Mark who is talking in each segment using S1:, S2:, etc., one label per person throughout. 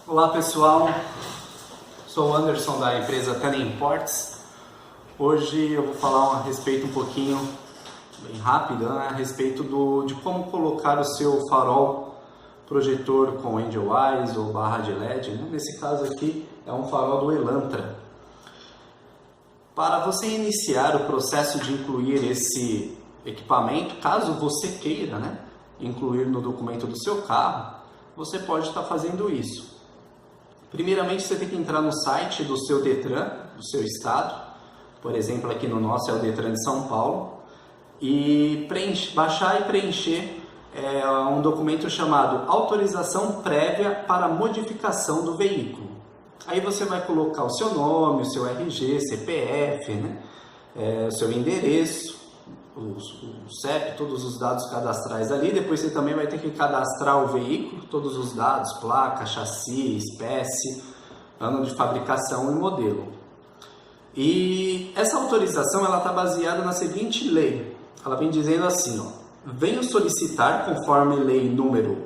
S1: Olá pessoal, sou o Anderson da empresa Tana Imports. Hoje eu vou falar a respeito um pouquinho, bem rápido, a respeito de como colocar o seu farol projetor com Angel Eyes ou barra de LED. Nesse caso aqui é um farol do Elantra. Para você iniciar o processo de incluir esse equipamento, caso você queira incluir no documento do seu carro, você pode estar fazendo isso. Primeiramente, você tem que entrar no site do seu Detran, do seu estado. Por exemplo, aqui no nosso é o Detran de São Paulo. E baixar e preencher um documento chamado Autorização Prévia para Modificação do Veículo. Aí você vai colocar o seu nome, o seu RG, CPF, o seu endereço, o CEP, todos os dados cadastrais ali. Depois você também vai ter que cadastrar o veículo, todos os dados, placa, chassi, espécie, ano de fabricação e modelo. E essa autorização ela está baseada na seguinte lei. Ela vem dizendo assim, venho solicitar, conforme lei número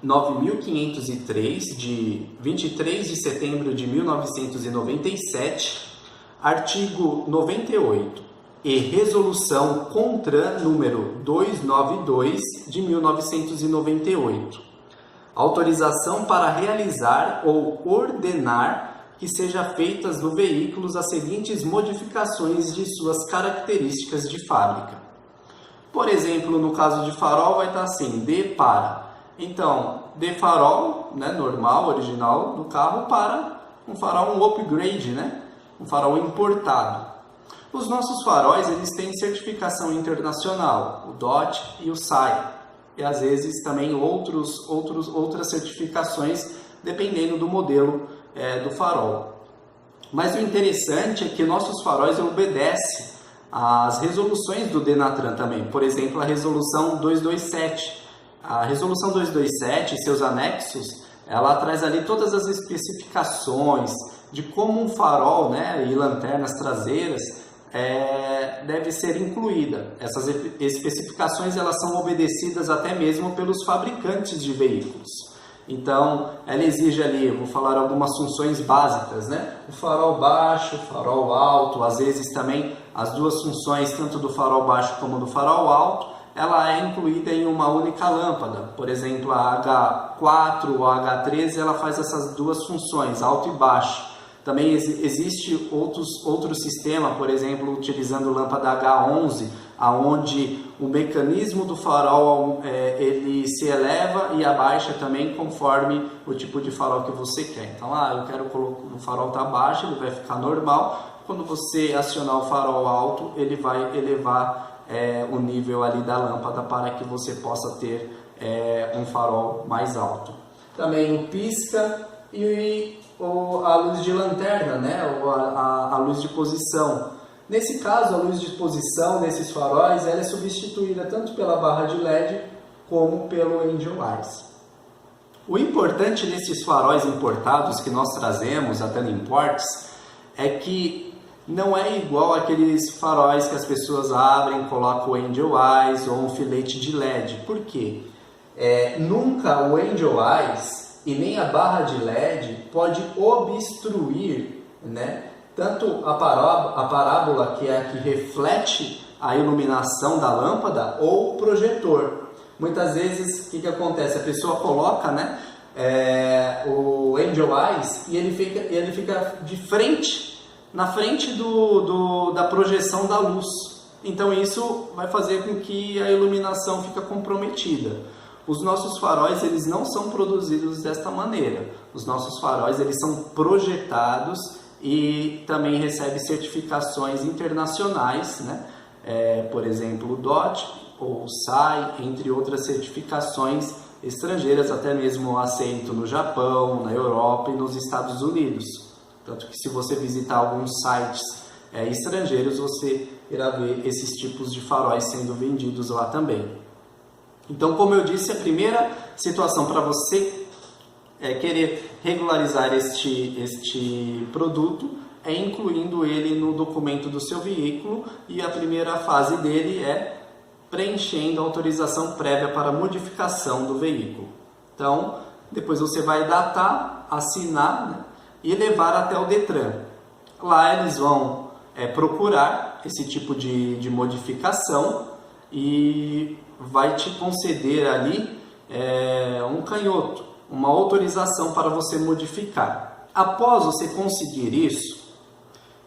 S1: 9.503, de 23 de setembro de 1997, artigo 98, e resolução CONTRAN número 292 de 1998. Autorização para realizar ou ordenar que seja feitas no veículo as seguintes modificações de suas características de fábrica. Por exemplo, no caso de farol vai estar assim, D para. Então, de farol, normal, original do carro, para um farol, um upgrade, um farol importado. Os nossos faróis eles têm certificação internacional, o DOT e o SAI, e às vezes também outras certificações, dependendo do modelo do farol. Mas o interessante é que nossos faróis obedecem às resoluções do Denatran também, por exemplo, a resolução 227. A resolução 227 e seus anexos, ela traz ali todas as especificações de como um farol e lanternas traseiras deve ser incluída. Essas especificações elas são obedecidas até mesmo pelos fabricantes de veículos. Então, ela exige ali, eu vou falar algumas funções básicas, o farol baixo, o farol alto, às vezes também as duas funções, tanto do farol baixo como do farol alto, ela é incluída em uma única lâmpada. Por exemplo, a H4 ou a H13, ela faz essas duas funções, alto e baixo. Também existe outro sistema, por exemplo, utilizando lâmpada H11, onde o mecanismo do farol ele se eleva e abaixa também conforme o tipo de farol que você quer. Então, eu quero colocar o farol está baixo, ele vai ficar normal. Quando você acionar o farol alto, ele vai elevar o nível ali da lâmpada para que você possa ter um farol mais alto. Também o pisca e a luz de lanterna, ou a luz de posição. Nesse caso, a luz de posição nesses faróis ela é substituída tanto pela barra de LED como pelo Angel Eyes. O importante nesses faróis importados que nós trazemos, a Tana Imports, é que não é igual aqueles faróis que as pessoas abrem, colocam o Angel Eyes ou um filete de LED. Por quê? Nunca o Angel Eyes e nem a barra de LED pode obstruir, tanto a parábola, que é a que reflete a iluminação da lâmpada, ou o projetor. Muitas vezes, o que acontece? A pessoa coloca o Angel Eyes e ele fica de frente, na frente da projeção da luz. Então isso vai fazer com que a iluminação fique comprometida. Os nossos faróis eles não são produzidos desta maneira. Os nossos faróis eles são projetados e também recebem certificações internacionais, por exemplo, o DOT ou o SAI, entre outras certificações estrangeiras, até mesmo aceito no Japão, na Europa e nos Estados Unidos. Tanto que se você visitar alguns sites estrangeiros, você irá ver esses tipos de faróis sendo vendidos lá também. Então, como eu disse, a primeira situação para você querer regularizar este produto é incluindo ele no documento do seu veículo, e a primeira fase dele é preenchendo a autorização prévia para modificação do veículo. Então, depois você vai datar, assinar, né, e levar até o Detran. Lá eles vão procurar esse tipo de modificação e vai te conceder ali um canhoto, uma autorização para você modificar. Após você conseguir isso,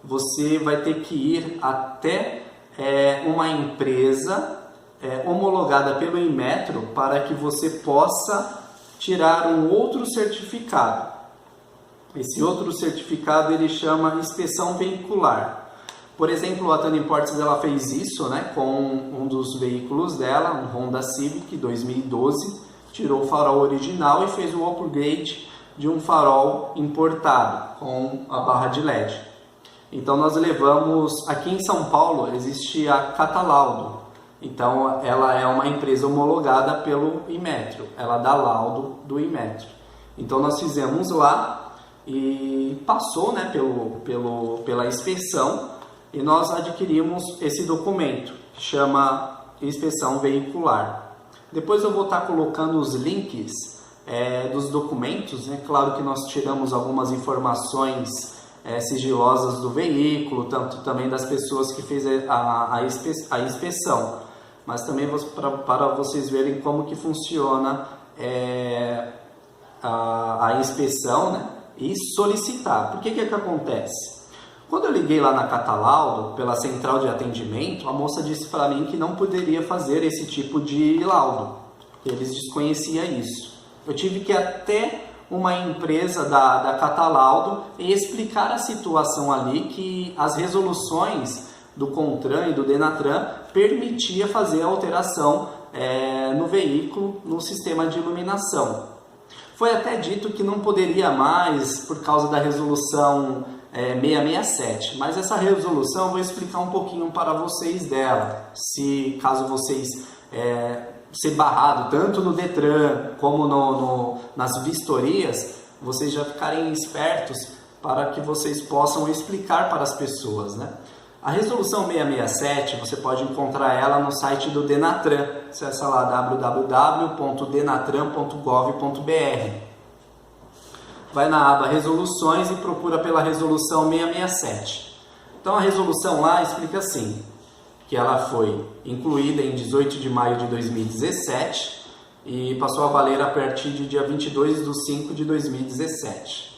S1: você vai ter que ir até uma empresa homologada pelo Inmetro para que você possa tirar um outro certificado. Esse outro certificado ele chama inspeção veicular. Por exemplo, a Tânia Importes ela fez isso, né, com um dos veículos dela, um Honda Civic 2012, tirou o farol original e fez o upgrade de um farol importado com a barra de LED. Então nós levamos, aqui em São Paulo existe a Catalaudo, então ela é uma empresa homologada pelo Inmetro, ela dá laudo do Inmetro. Então nós fizemos lá e passou, né, pela inspeção e nós adquirimos esse documento que chama inspeção veicular. Depois eu vou estar colocando os links dos documentos, né? Claro que nós tiramos algumas informações sigilosas do veículo, tanto também das pessoas que fez a inspeção, mas também para vocês verem como que funciona a inspeção, né? E solicitar. Por que acontece? Quando eu liguei lá na Catalaudo, pela central de atendimento, a moça disse para mim que não poderia fazer esse tipo de laudo, eles desconheciam isso. Eu tive que ir até uma empresa da Catalaudo e explicar a situação ali, que as resoluções do CONTRAN e do DENATRAN permitia fazer a alteração no veículo, no sistema de iluminação. Foi até dito que não poderia mais por causa da resolução 667, mas essa resolução eu vou explicar um pouquinho para vocês dela, se caso vocês ser barrado tanto no Detran como nas vistorias, vocês já ficarem espertos para que vocês possam explicar para as pessoas, né? A resolução 667 você pode encontrar ela no site do DENATRAN, acessa lá www.denatran.gov.br. Vai na aba resoluções e procura pela resolução 667. Então a resolução lá explica assim, que ela foi incluída em 18 de maio de 2017 e passou a valer a partir de dia 22/5 de 2017.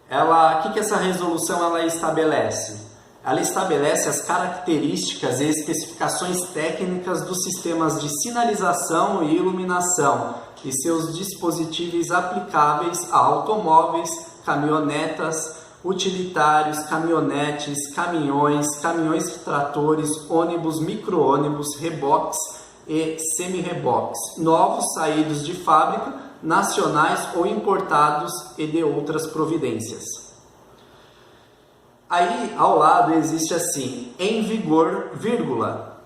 S1: O que essa resolução ela estabelece? Ela estabelece as características e especificações técnicas dos sistemas de sinalização e iluminação e seus dispositivos aplicáveis a automóveis, caminhonetas, utilitários, caminhonetes, caminhões, caminhões-tratores, ônibus, micro-ônibus, reboques e semi-reboques, novos saídos de fábrica, nacionais ou importados e de outras providências. Aí, ao lado, existe assim, em vigor, vírgula,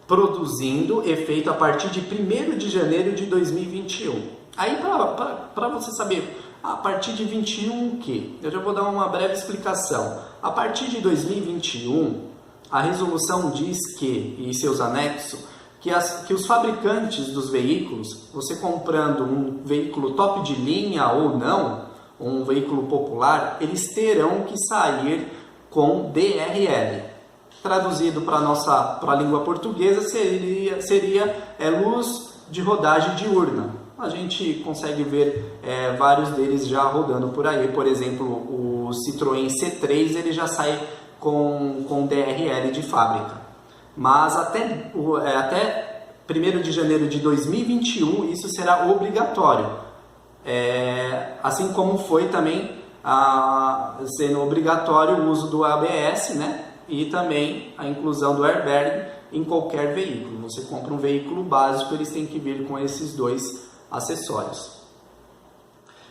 S1: produzindo efeito a partir de 1º de janeiro de 2021. Aí, para você saber, a partir de 21 o quê? Eu já vou dar uma breve explicação. A partir de 2021, a resolução diz que, e seus anexos, que os fabricantes dos veículos, você comprando um veículo top de linha ou não, um veículo popular, eles terão que sair com DRL. Traduzido para a língua portuguesa seria luz de rodagem diurna. A gente consegue ver vários deles já rodando por aí. Por exemplo, o Citroën C3 ele já sai com DRL de fábrica. Mas até 1º de janeiro de 2021 isso será obrigatório. Assim como foi também sendo obrigatório o uso do ABS, né? E também a inclusão do airbag em qualquer veículo. Você compra um veículo básico, eles têm que vir com esses dois acessórios.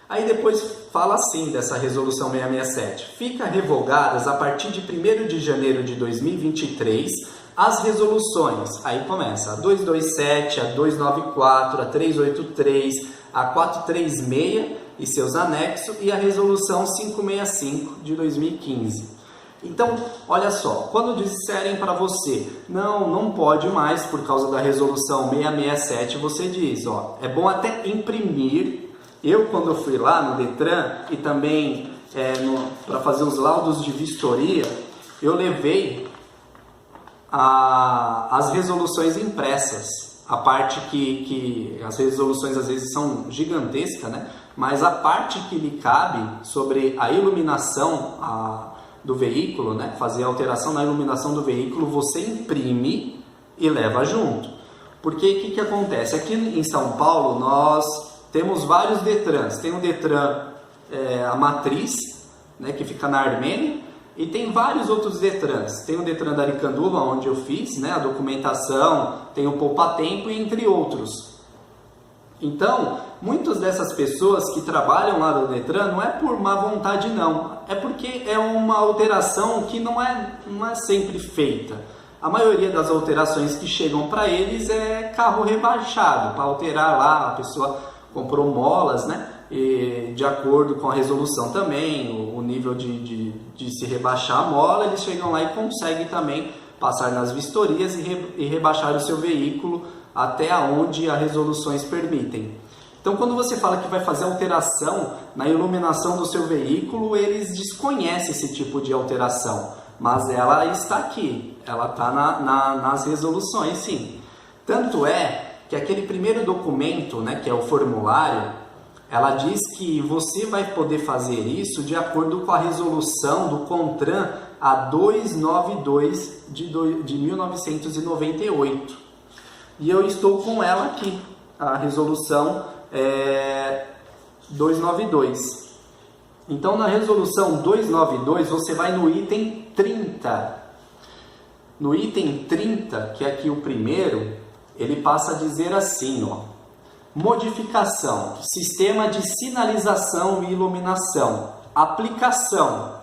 S1: Aí depois fala assim dessa resolução 667. Fica revogadas a partir de 1º de janeiro de 2023 as resoluções. Aí começa a 227, a 294, a 383, a 436 e seus anexos e a resolução 565 de 2015. Então, olha só, quando disserem para você, não pode mais por causa da resolução 667, você diz, é bom até imprimir Eu, quando eu fui lá no Detran e também para fazer os laudos de vistoria, eu levei as resoluções impressas. A parte que as resoluções às vezes são gigantescas, né? Mas a parte que lhe cabe sobre a iluminação do veículo, né? Fazer alteração na iluminação do veículo, você imprime e leva junto. Porque o que acontece? Aqui em São Paulo nós temos vários Detrans. Tem o Detran, a matriz, né, que fica na Armênia, e tem vários outros Detrans. Tem o Detran da Aricanduva, onde eu fiz, né, a documentação, tem o Poupa Tempo, entre outros. Então, muitas dessas pessoas que trabalham lá no Detran não é por má vontade não, é porque é uma alteração que não é sempre feita. A maioria das alterações que chegam para eles é carro rebaixado, para alterar lá, a pessoa comprou molas, né? E de acordo com a resolução também, o nível de se rebaixar a mola, eles chegam lá e conseguem também passar nas vistorias e rebaixar o seu veículo até onde as resoluções permitem. Então, quando você fala que vai fazer alteração na iluminação do seu veículo, eles desconhecem esse tipo de alteração, mas ela está aqui, ela está nas resoluções, sim. Tanto é que aquele primeiro documento, né, que é o formulário, ela diz que você vai poder fazer isso de acordo com a resolução do CONTRAN A292 de 1998. E eu estou com ela aqui, a resolução 292. Então, na resolução 292, você vai no item 30. No item 30, que é aqui o primeiro, ele passa a dizer assim, ó: modificação, sistema de sinalização e iluminação, aplicação,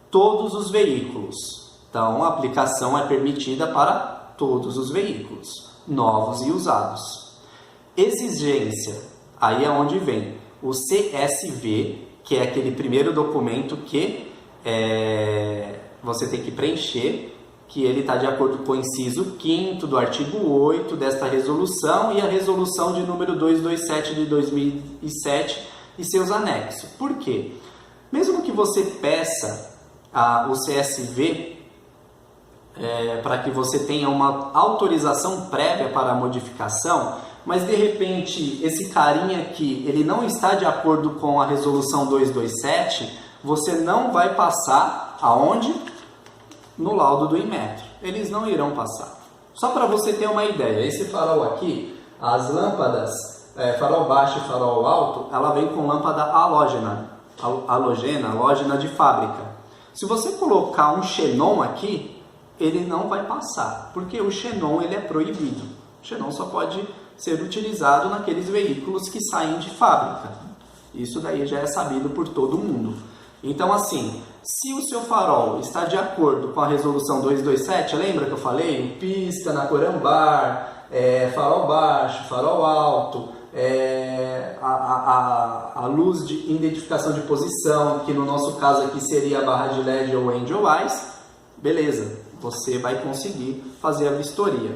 S1: todos os veículos. Então, a aplicação é permitida para todos os veículos, novos e usados. Exigência, aí é onde vem o CSV, que é aquele primeiro documento que você tem que preencher, que ele está de acordo com o inciso 5º do artigo 8 desta resolução e a resolução de número 227 de 2007 e seus anexos. Por quê? Mesmo que você peça o CSV para que você tenha uma autorização prévia para a modificação, mas de repente esse carinha aqui, ele não está de acordo com a resolução 227, você não vai passar aonde? No laudo do Inmetro. Eles não irão passar. Só para você ter uma ideia, esse farol aqui, as lâmpadas, farol baixo e farol alto, ela vem com lâmpada halógena de fábrica. Se você colocar um xenon aqui, ele não vai passar, porque o xenon ele é proibido. O xenon só pode ser utilizado naqueles veículos que saem de fábrica. Isso daí já é sabido por todo mundo. Então, assim, se o seu farol está de acordo com a resolução 227, lembra que eu falei? Pista na Corambar, farol baixo, farol alto, a luz de identificação de posição, que no nosso caso aqui seria a barra de LED ou Angel Eyes, beleza, você vai conseguir fazer a vistoria.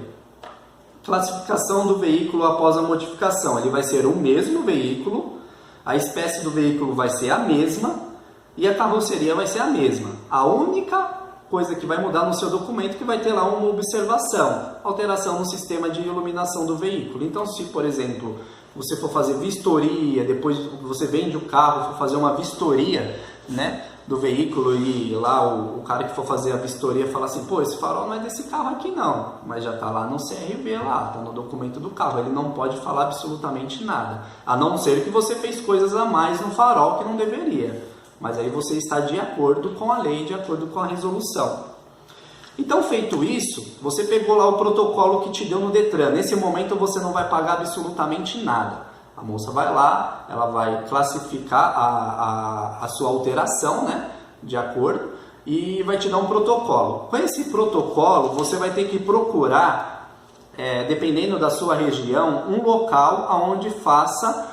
S1: Classificação do veículo após a modificação, ele vai ser o mesmo veículo, a espécie do veículo vai ser a mesma, e a carroceria vai ser a mesma. A única coisa que vai mudar no seu documento é que vai ter lá uma observação, alteração no sistema de iluminação do veículo. Então, se, por exemplo, você for fazer vistoria, depois você vende o carro, for fazer uma vistoria, né, do veículo e lá o cara que for fazer a vistoria fala assim, pô, esse farol não é desse carro aqui não, mas já está lá no CRV lá, está no documento do carro, ele não pode falar absolutamente nada, a não ser que você fez coisas a mais no farol que não deveria. Mas aí você está de acordo com a lei, de acordo com a resolução. Então, feito isso, você pegou lá o protocolo que te deu no Detran. Nesse momento você não vai pagar absolutamente nada. A moça vai lá, ela vai classificar a sua alteração, né, de acordo, e vai te dar um protocolo. Com esse protocolo, você vai ter que procurar, dependendo da sua região, um local onde faça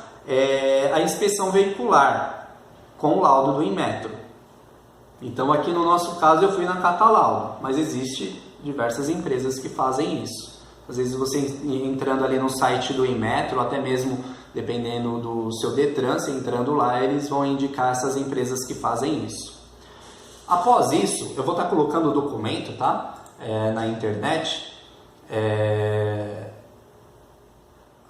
S1: a inspeção veicular, com o laudo do Inmetro. Então aqui no nosso caso eu fui na Catalaudo, mas existe diversas empresas que fazem isso. Às vezes você entrando ali no site do Inmetro, até mesmo dependendo do seu Detran, você entrando lá, eles vão indicar essas empresas que fazem isso. Após isso, eu vou estar colocando o documento, tá? Na internet.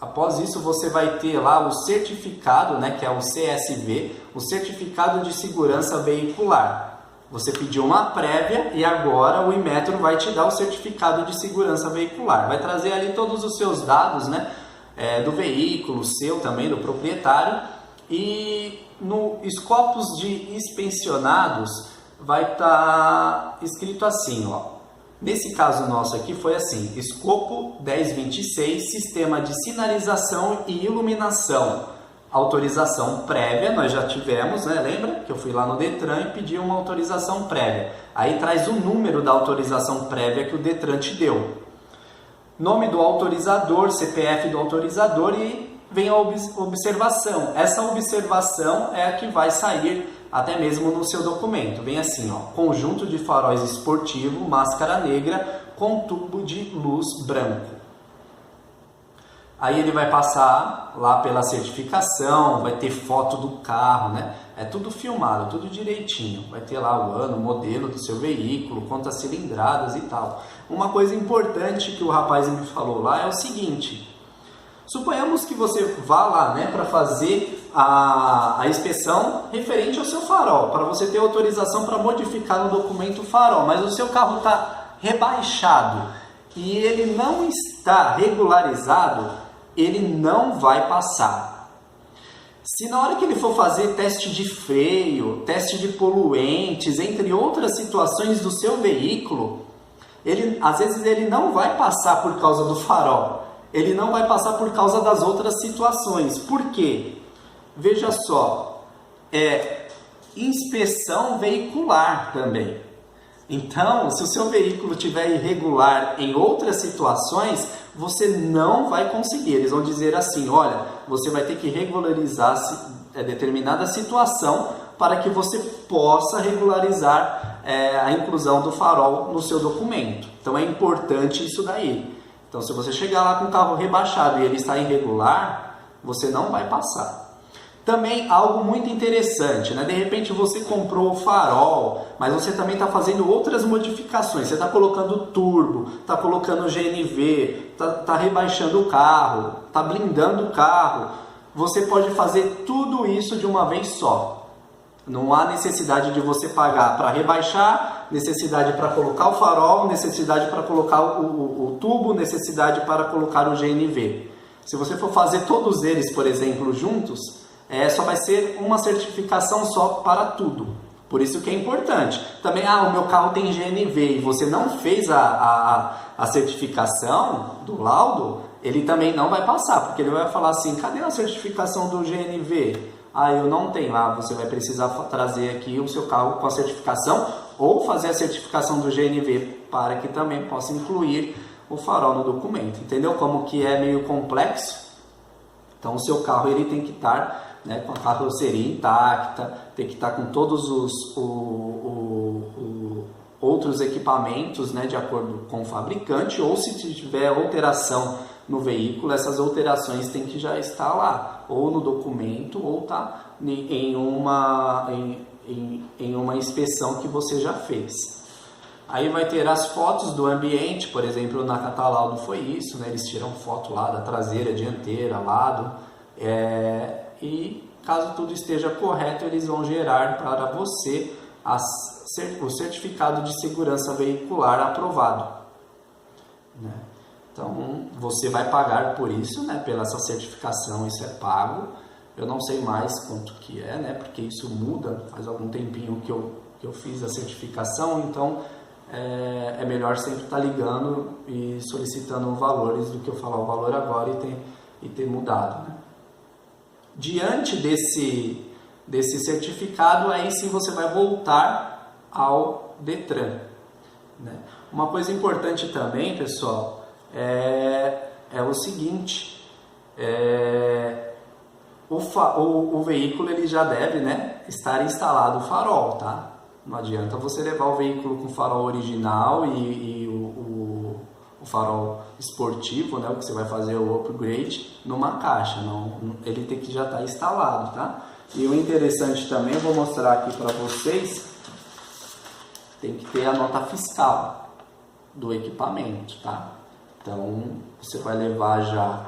S1: Após isso, você vai ter lá o certificado, né, que é o CSV, o Certificado de Segurança Veicular. Você pediu uma prévia e agora o Inmetro vai te dar o Certificado de Segurança Veicular. Vai trazer ali todos os seus dados, né, do veículo, seu também, do proprietário. E no escopos de inspecionados vai estar escrito assim, ó. Nesse caso nosso aqui foi assim: escopo 1026, sistema de sinalização e iluminação. Autorização prévia, nós já tivemos, né? Lembra que eu fui lá no Detran e pedi uma autorização prévia. Aí traz o número da autorização prévia que o Detran te deu. Nome do autorizador, CPF do autorizador e vem a observação. Essa observação é a que vai sair até mesmo no seu documento. Vem assim, ó: conjunto de faróis esportivo, máscara negra com tubo de luz branco. Aí ele vai passar lá pela certificação, vai ter foto do carro, né? É tudo filmado, tudo direitinho. Vai ter lá o ano, o modelo do seu veículo, quantas cilindradas e tal. Uma coisa importante que o rapaz me falou lá é o seguinte: suponhamos que você vá lá, né, para fazer a inspeção referente ao seu farol, para você ter autorização para modificar no documento o farol, mas o seu carro está rebaixado e ele não está regularizado, ele não vai passar. Se na hora que ele for fazer teste de freio, teste de poluentes, entre outras situações do seu veículo, às vezes ele não vai passar por causa do farol. Ele não vai passar por causa das outras situações. Por quê? Veja só, inspeção veicular também. Então, se o seu veículo estiver irregular em outras situações, você não vai conseguir. Eles vão dizer assim: olha, você vai ter que regularizar determinada situação para que você possa regularizar a inclusão do farol no seu documento. Então, é importante isso daí. Então, se você chegar lá com o carro rebaixado e ele está irregular, você não vai passar. Também algo muito interessante, né? De repente você comprou o farol, mas você também está fazendo outras modificações. Você está colocando turbo, está colocando GNV, está rebaixando o carro, está blindando o carro. Você pode fazer tudo isso de uma vez só. Não há necessidade de você pagar para rebaixar, necessidade para colocar o farol, necessidade para colocar o tubo, necessidade para colocar o GNV. Se você for fazer todos eles, por exemplo, juntos, só vai ser uma certificação só para tudo. Por isso que é importante. Também, o meu carro tem GNV e você não fez a certificação do laudo, ele também não vai passar, porque ele vai falar assim: cadê a certificação do GNV? Eu não tenho. Você vai precisar trazer aqui o seu carro com a certificação ou fazer a certificação do GNV para que também possa incluir o farol no documento. Entendeu como que é meio complexo? Então o seu carro ele tem que estar, né, com a carroceria intacta, tem que estar com todos os outros equipamentos, né, de acordo com o fabricante, ou se tiver alteração no veículo, essas alterações têm que já estar lá, ou no documento, ou tá em uma inspeção que você já fez. Aí vai ter as fotos do ambiente, por exemplo, na Catalaudo foi isso, né? Eles tiram foto lá da traseira, dianteira, lado, e caso tudo esteja correto, eles vão gerar para você o certificado de segurança veicular aprovado, né? Então, você vai pagar por isso, né? Pela essa certificação, isso é pago. Eu não sei mais quanto que é, né? Porque isso muda, faz algum tempinho que eu fiz a certificação, então é melhor sempre estar ligando e solicitando valores do que eu falar o valor agora e ter mudado, né? Diante desse certificado, aí sim você vai voltar ao Detran, né? Uma coisa importante também, pessoal, é o seguinte: o veículo ele já deve, né, estar instalado o farol, tá? Não adianta você levar o veículo com farol original e o o farol esportivo, né, o que você vai fazer o upgrade, numa caixa, não, ele tem que já estar instalado, tá? E o interessante também, eu vou mostrar aqui para vocês, tem que ter a nota fiscal do equipamento, tá? Então, você vai levar já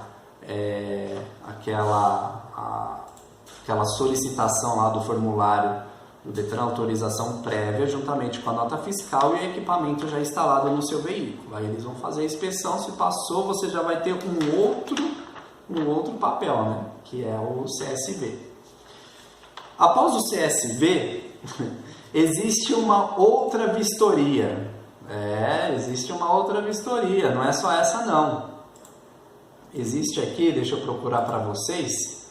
S1: aquela solicitação lá do formulário do Detran, autorização prévia, juntamente com a nota fiscal e o equipamento já instalado no seu veículo. Aí eles vão fazer a inspeção, se passou, você já vai ter um outro papel, né? Que é o CSV. Após o CSV, existe uma outra vistoria. Existe uma outra vistoria, não é só essa não. Existe aqui, deixa eu procurar para vocês,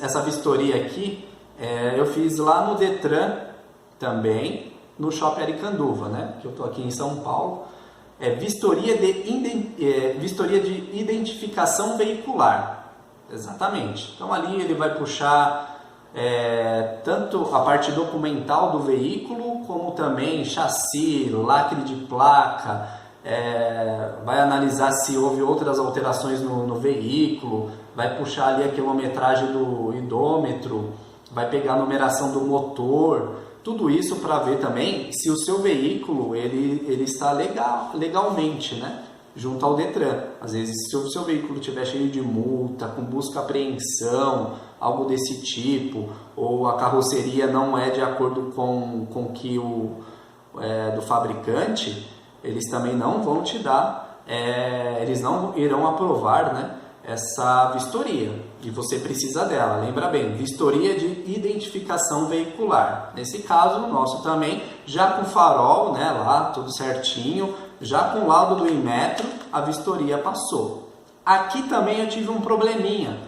S1: essa vistoria aqui, eu fiz lá no Detran também, no Shopping Aricanduva, né? Que eu estou aqui em São Paulo. Vistoria de identificação veicular, exatamente. Então ali ele vai puxar tanto a parte documental do veículo, como também chassi, lacre de placa, vai analisar se houve outras alterações no veículo, vai puxar ali a quilometragem do idômetro, vai pegar a numeração do motor, tudo isso para ver também se o seu veículo ele está legalmente, né, junto ao Detran. Às vezes, se o seu veículo estiver cheio de multa, com busca e apreensão, algo desse tipo, ou a carroceria não é de acordo com que do fabricante, eles também não vão te dar, eles não irão aprovar, né, essa vistoria, e você precisa dela. Lembra bem, vistoria de identificação veicular. Nesse caso, o nosso também, já com farol, né, lá tudo certinho, já com o laudo do Inmetro, a vistoria passou. Aqui também eu tive um probleminha.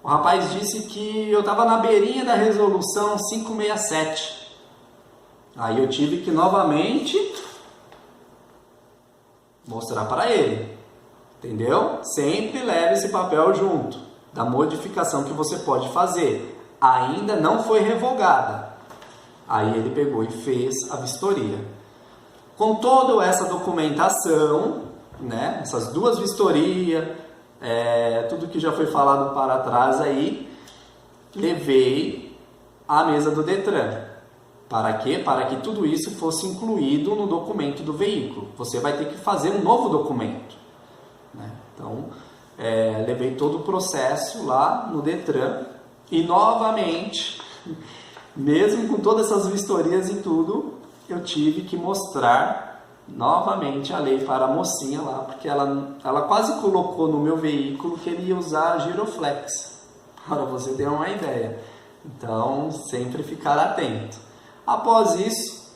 S1: O rapaz disse que eu estava na beirinha da resolução 567. Aí eu tive que novamente mostrar para ele. Entendeu? Sempre leve esse papel junto, da modificação que você pode fazer. Ainda não foi revogada. Aí ele pegou e fez a vistoria. Com toda essa documentação, né, essas duas vistorias, tudo que já foi falado para trás aí, levei à mesa do Detran. Para quê? Para que tudo isso fosse incluído no documento do veículo. Você vai ter que fazer um novo documento. Então, levei todo o processo lá no Detran e novamente, mesmo com todas essas vistorias e tudo, eu tive que mostrar novamente a lei para a mocinha lá, porque ela quase colocou no meu veículo que ele ia usar giroflex, para você ter uma ideia. Então, sempre ficar atento. Após isso,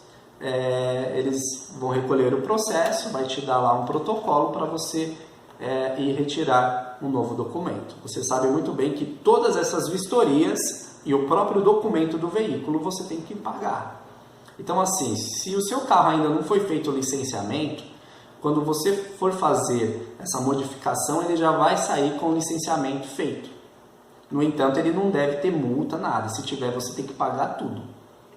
S1: eles vão recolher o processo, vai te dar lá um protocolo para você e retirar um novo documento. Você sabe muito bem que todas essas vistorias e o próprio documento do veículo você tem que pagar. Então, assim, se o seu carro ainda não foi feito o licenciamento, quando você for fazer essa modificação, ele já vai sair com o licenciamento feito. No entanto, ele não deve ter multa, nada. Se tiver, você tem que pagar tudo.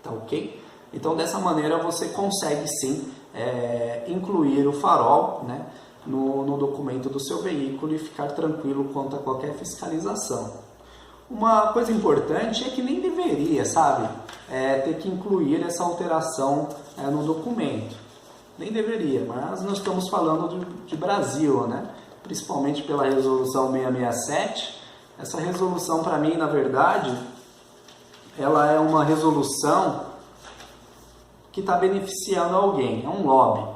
S1: Tá ok? Então, dessa maneira, você consegue sim incluir o farol, né, no documento do seu veículo e ficar tranquilo quanto a qualquer fiscalização. Uma coisa importante é que nem deveria, sabe, ter que incluir essa alteração no documento. Nem deveria, mas nós estamos falando de Brasil, né? Principalmente pela resolução 667. Essa resolução, para mim, na verdade, ela é uma resolução que está beneficiando alguém, é um lobby.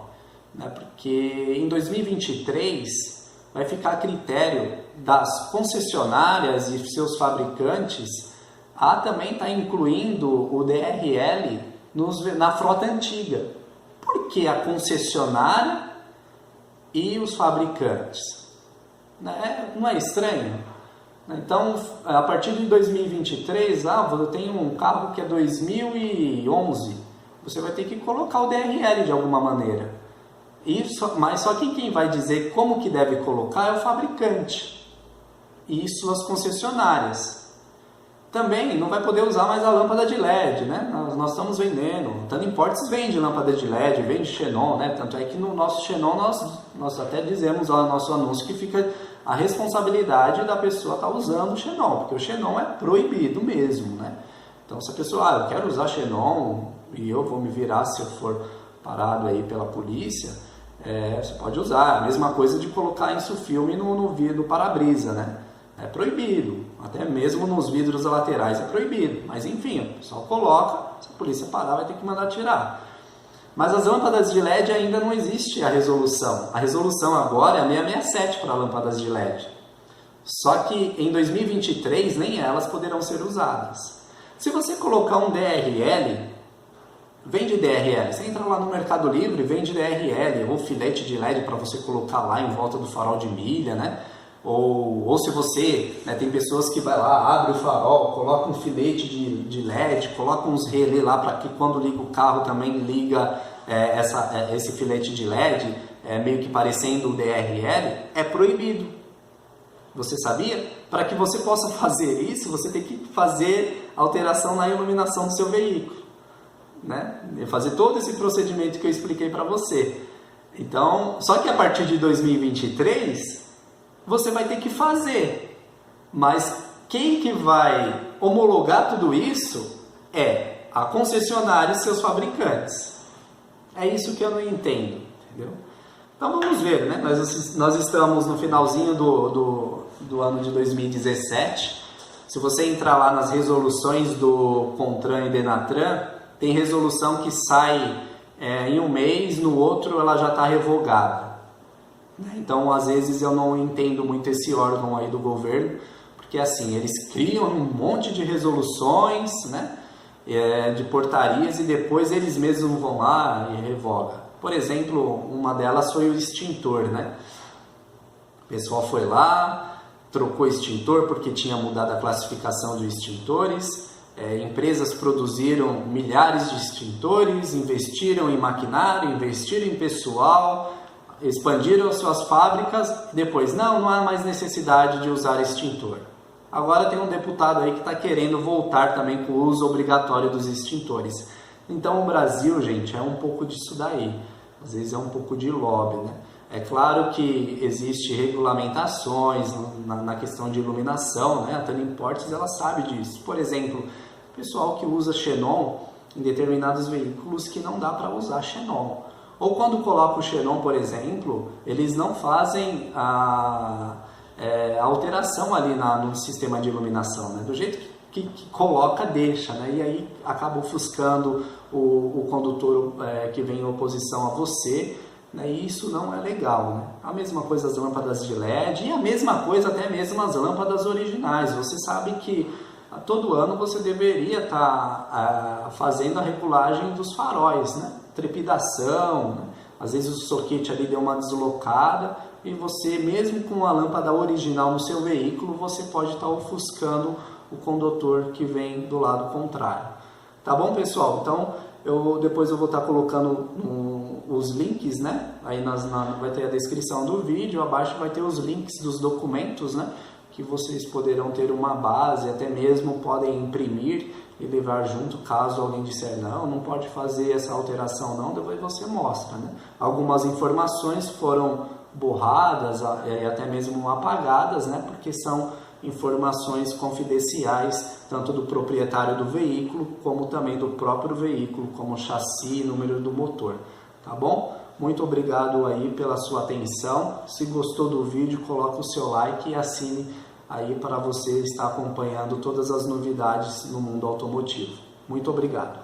S1: Porque em 2023 vai ficar a critério das concessionárias e seus fabricantes a também estar incluindo o DRL na frota antiga. Por que a concessionária e os fabricantes? Não é estranho? Então, a partir de 2023, eu tenho um carro que é 2011, você vai ter que colocar o DRL de alguma maneira. Mas só que quem vai dizer como que deve colocar é o fabricante e suas concessionárias. Também não vai poder usar mais a lâmpada de LED, né? Nós estamos vendendo, Tandem Portes vende lâmpada de LED, vende xenon, né? Tanto é que no nosso xenon nós até dizemos lá no nosso anúncio que fica a responsabilidade da pessoa estar usando o xenon, porque o xenon é proibido mesmo, né? Então se a pessoa, eu quero usar xenon e eu vou me virar se eu for parado aí pela polícia, você pode usar. A mesma coisa de colocar insufilme no vidro para-brisa, né? É proibido, até mesmo nos vidros laterais é proibido, mas enfim, o pessoal coloca, se a polícia parar vai ter que mandar tirar. Mas as lâmpadas de LED ainda não existe a resolução agora é 667 para lâmpadas de LED, só que em 2023 nem elas poderão ser usadas. Se você colocar um DRL, vende DRL, você entra lá no Mercado Livre, vende DRL ou filete de LED para você colocar lá em volta do farol de milha, né? Ou se você, tem pessoas que vai lá, abre o farol, coloca um filete de LED, coloca uns relés lá para que quando liga o carro também liga esse filete de LED, meio que parecendo o DRL, é proibido. Você sabia? Para que você possa fazer isso, você tem que fazer alteração na iluminação do seu veículo, né? Fazer todo esse procedimento que eu expliquei para você. Então, só que a partir de 2023... você vai ter que fazer, mas quem que vai homologar tudo isso é a concessionária e seus fabricantes. É isso que eu não entendo, entendeu? Então vamos ver, né? Nós estamos no finalzinho do ano de 2017. Se você entrar lá nas resoluções do CONTRAN e DENATRAN, tem resolução que sai em um mês, no outro ela já está revogada. Então, às vezes, eu não entendo muito esse órgão aí do governo, porque assim, eles criam um monte de resoluções, né, de portarias, e depois eles mesmos vão lá e revogam. Por exemplo, uma delas foi o extintor, né? O pessoal foi lá, trocou extintor porque tinha mudado a classificação de extintores, empresas produziram milhares de extintores, investiram em maquinário, investiram em pessoal, expandiram as suas fábricas, depois não há mais necessidade de usar extintor. Agora tem um deputado aí que está querendo voltar também com o uso obrigatório dos extintores. Então o Brasil, gente, é um pouco disso daí. Às vezes é um pouco de lobby, né? É claro que existe regulamentações na questão de iluminação, né? A Tandem Portes, ela sabe disso. Por exemplo, o pessoal que usa xenon em determinados veículos que não dá para usar xenon. Ou quando coloca o xenon, por exemplo, eles não fazem a alteração ali no sistema de iluminação, né? Do jeito que coloca, deixa, né? E aí acaba ofuscando o condutor que vem em oposição a você, né? E isso não é legal, né? A mesma coisa as lâmpadas de LED e a mesma coisa até mesmo as lâmpadas originais. Você sabe que todo ano você deveria estar fazendo a regulagem dos faróis, né? Trepidação, né? Às vezes o soquete ali deu uma deslocada e você, mesmo com a lâmpada original no seu veículo, você pode estar ofuscando o condutor que vem do lado contrário. Tá bom, pessoal? Então, depois eu vou estar colocando os links, né? Aí vai ter a descrição do vídeo, abaixo vai ter os links dos documentos, né? Que vocês poderão ter uma base, até mesmo podem imprimir e levar junto, caso alguém disser não pode fazer essa alteração não, depois você mostra, né? Algumas informações foram borradas e até mesmo apagadas, né? Porque são informações confidenciais, tanto do proprietário do veículo, como também do próprio veículo, como chassi e número do motor, tá bom? Muito obrigado aí pela sua atenção. Se gostou do vídeo, coloque o seu like e assine aí para você estar acompanhando todas as novidades no mundo automotivo. Muito obrigado.